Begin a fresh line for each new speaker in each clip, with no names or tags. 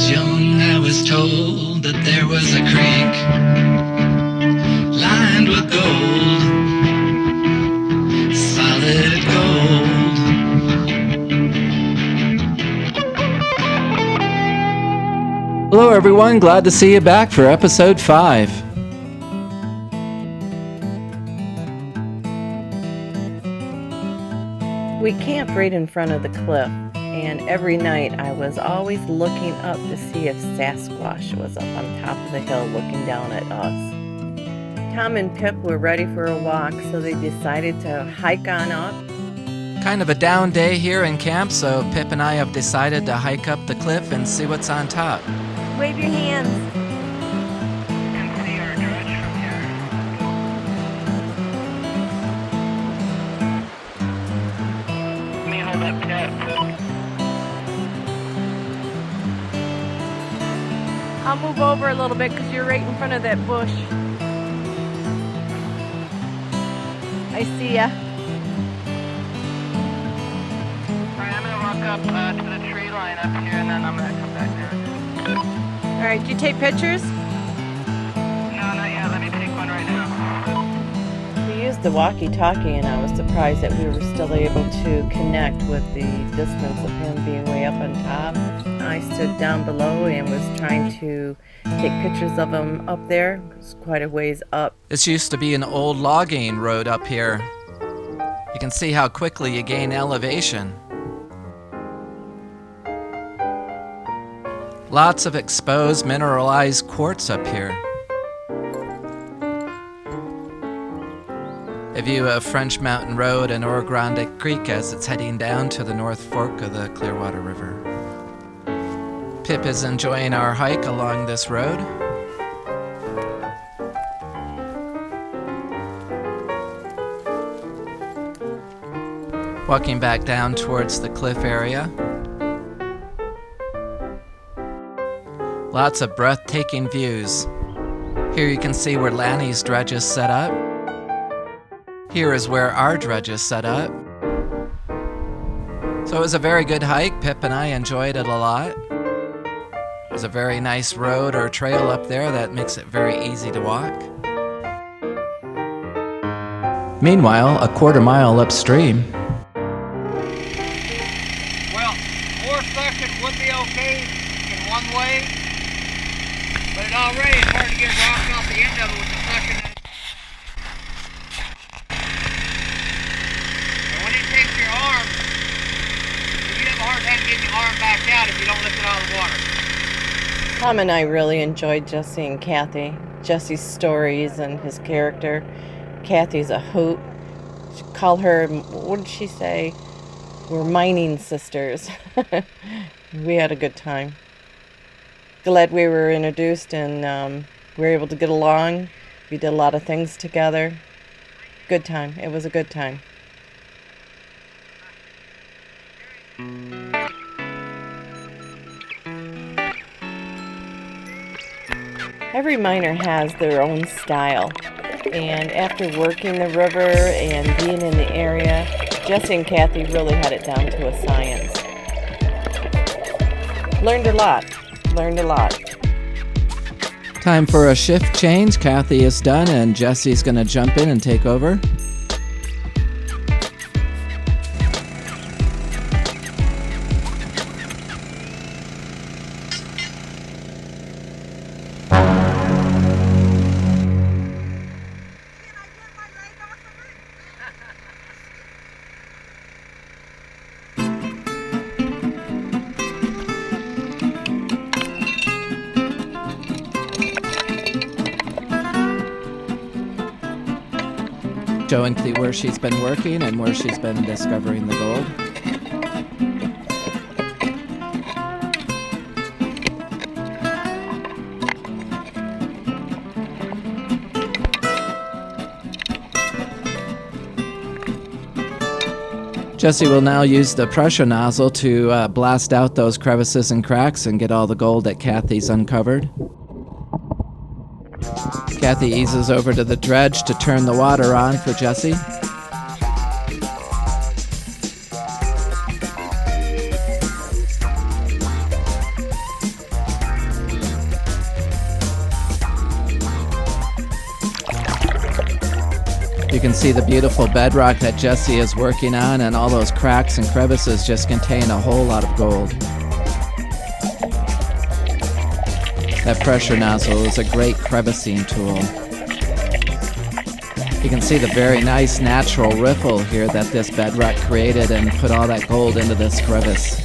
was young, I was told that there was a creek lined with gold, solid gold.
Hello everyone, glad to see you back for episode 5.
We camped right in front of the cliff, and every night I was always looking up to see if Sasquatch was up on top of the hill looking down at us. Tom and Pip were ready for a walk, so they decided to hike on up.
Kind of a down day here in camp, so Pip and I have decided to hike up the cliff and see what's on top.
Wave your hands. I'll move over a little bit because you're right in front of that bush. I see ya.
Alright, I'm gonna walk up to the tree line up here and then I'm gonna come back there.
Alright, did you take pictures?
No, not yet. Let me take one right now.
We used the walkie-talkie and I was surprised that we were still able to connect with the distance of him being way up on top. I stood down below and was trying to take pictures of him up there. It's quite a ways up.
This used to be an old logging road up here. You can see how quickly you gain elevation. Lots of exposed mineralized quartz up here. A view of French Mountain Road and Oro Grande Creek as it's heading down to the North Fork of the Clearwater River. Pip is enjoying our hike along this road. Walking back down towards the cliff area. Lots of breathtaking views. Here you can see where Lanny's dredge is set up. Here is where our dredge is set up. So it was a very good hike. Pip and I enjoyed it a lot. There's a very nice road or trail up there that makes it very easy to walk. Meanwhile, a quarter mile upstream,
Well, more suction would be okay in one way, but it already is hard to get rocks off the end of it with the suction. And when it takes your arm, you have a hard time getting your arm back out if you don't lift it out of the water.
Tom and I really enjoyed Jesse and Kathy. Jesse's stories and his character. Kathy's a hoot. She called her, what did she say? We're mining sisters. We had a good time. Glad we were introduced and we were able to get along. We did a lot of things together. Good time. It was a good time. Every miner has their own style, and after working the river and being in the area, Jesse and Kathy really had it down to a science. Learned a lot.
time for a shift change. Kathy is done and Jesse's gonna jump in and take over. Showing where she's been working and where she's been discovering the gold. Jesse will now use the pressure nozzle to blast out those crevices and cracks and get all the gold that Kathy's uncovered. Kathy eases over to the dredge to turn the water on for Jesse. You can see the beautiful bedrock that Jesse is working on, and all those cracks and crevices just contain a whole lot of gold. That pressure nozzle is a great crevicing tool. You can see the very nice natural riffle here that this bedrock created and put all that gold into this crevice.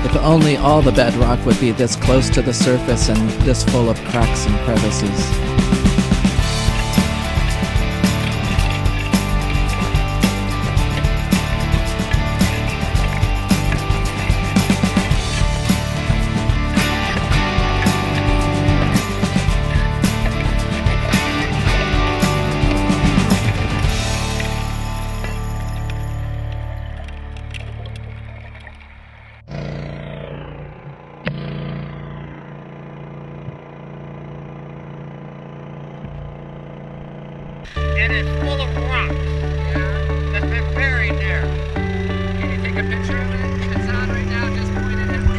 If only all the bedrock would be this close to the surface and this full of cracks and crevices.
And it's full of rocks that's been buried there.
Can you take a picture of it? It's on right now, just point it at me.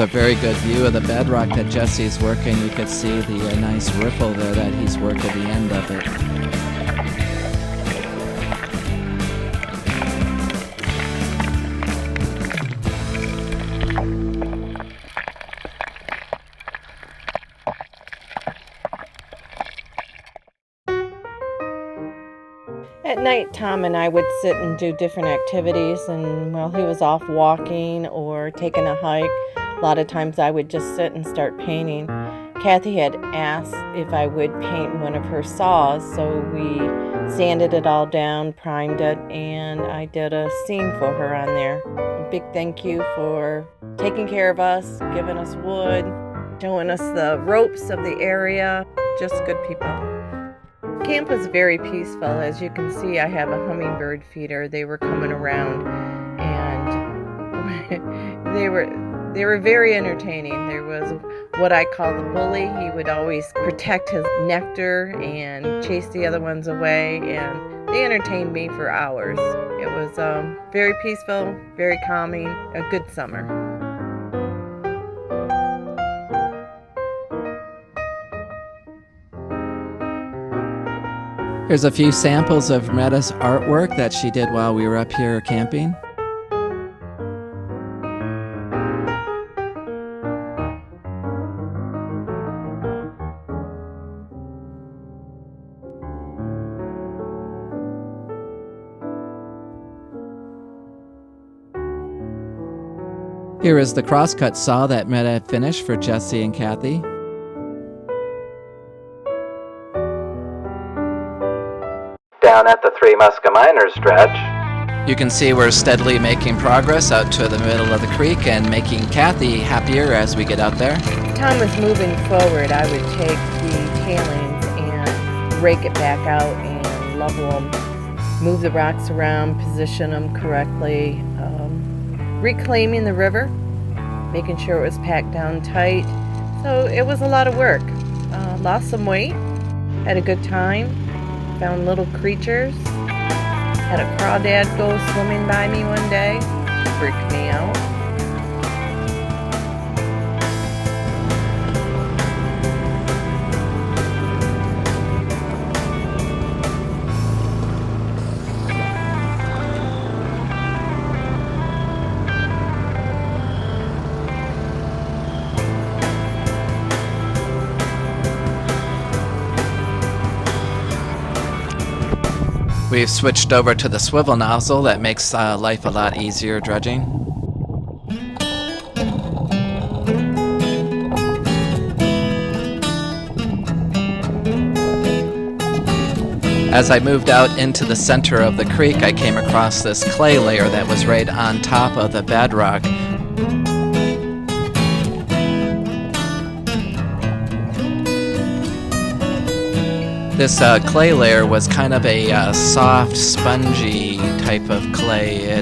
A very good view of the bedrock that Jesse's working. You could see the nice riffle there that he's worked at the end of it.
At night, Tom and I would sit and do different activities, and while he was off walking or taking a hike, a lot of times I would just sit and start painting. Kathy had asked if I would paint one of her saws, so we sanded it all down, primed it, and I did a scene for her on there. A big thank you for taking care of us, giving us wood, showing us the ropes of the area. Just good people. Camp was very peaceful. As you can see, I have a hummingbird feeder. They were coming around, and they were very entertaining. There was what I call the bully. He would always protect his nectar and chase the other ones away, and they entertained me for hours. It was very peaceful, very calming, a good summer.
Here's a few samples of Marietta's artwork that she did while we were up here camping. Here is the crosscut saw that Marietta finished for Jesse and Kathy.
Down at the 3 Muska Miners stretch,
You can see we're steadily making progress out to the middle of the creek and making Kathy happier as we get out there.
Tom was moving forward. I would take the tailings and rake it back out and level them, move the rocks around, position them correctly, reclaiming the river, making sure it was packed down tight. So it was a lot of work. Lost some weight, had a good time, found little creatures, had a crawdad go swimming by me one day, freaked me out.
We've switched over to the swivel nozzle. That makes life a lot easier dredging. As I moved out into the center of the creek, I came across this clay layer that was right on top of the bedrock. This clay layer was kind of a soft, spongy type of clay.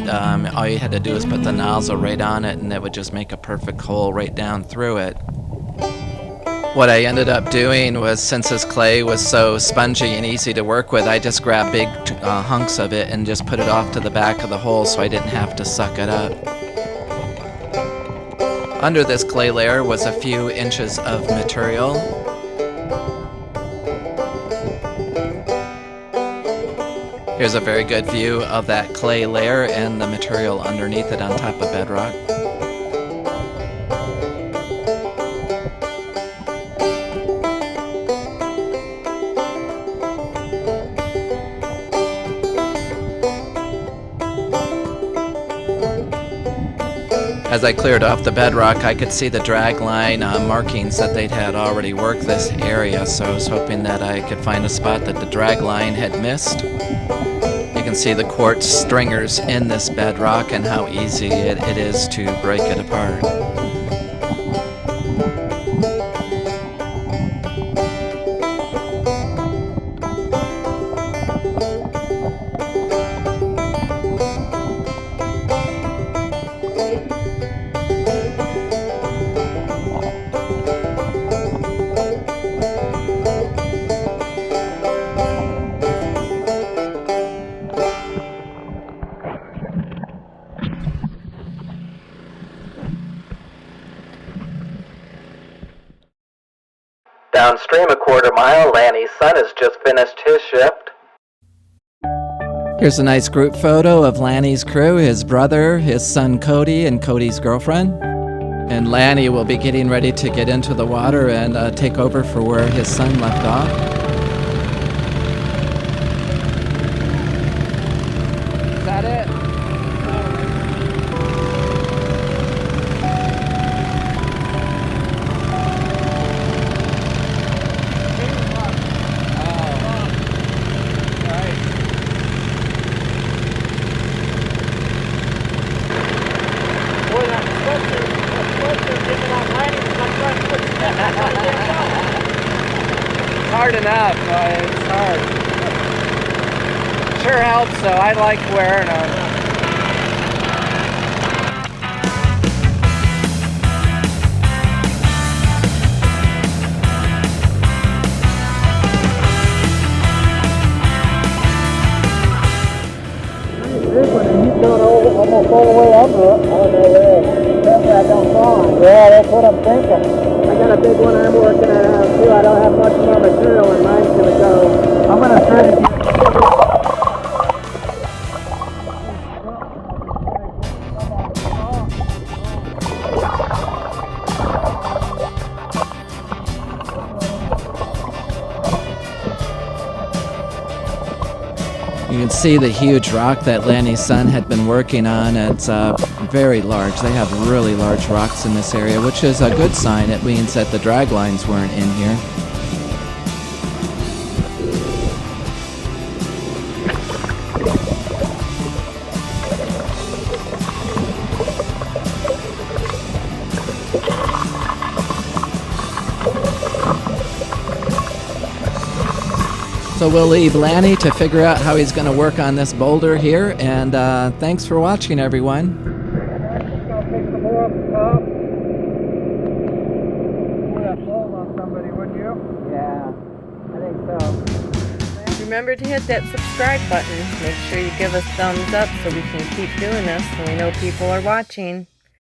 All you had to do was put the nozzle right on it and it would just make a perfect hole right down through it. What I ended up doing was, since this clay was so spongy and easy to work with, I just grabbed big hunks of it and just put it off to the back of the hole so I didn't have to suck it up. Under this clay layer was a few inches of material. Here's a very good view of that clay layer and the material underneath it on top of bedrock. As I cleared off the bedrock, I could see the drag line markings that they'd had already worked this area, so I was hoping that I could find a spot that the drag line had missed. You can see the quartz stringers in this bedrock and how easy it is to break it apart.
Downstream a quarter mile, Lanny's son has just finished his shift.
Here's a nice group photo of Lanny's crew, his brother, his son Cody, and Cody's girlfriend. And Lanny will be getting ready to get into the water and take over for where his son left off. Is that it?
Hard enough, it's hard. Sure helps though, I like wearing them.
Almost all the way under it. Oh, there. Hopefully I don't fall. Yeah, that's what I'm thinking. I got a big one I'm working at too. I don't have much more material and mine's going to go. I'm going to try to get...
You can see the huge rock that Lanny's son had been working on. It's very large. They have really large rocks in this area, which is a good sign. It means that the drag lines weren't in here. So we'll leave Lanny to figure out how he's going to work on this boulder here, and thanks for watching, everyone.
I'll pick some more up the top. Put that fall on somebody, wouldn't you? Yeah, I think so.
Remember to hit that subscribe button. Make sure you give us thumbs up so we can keep doing this and we know people are watching.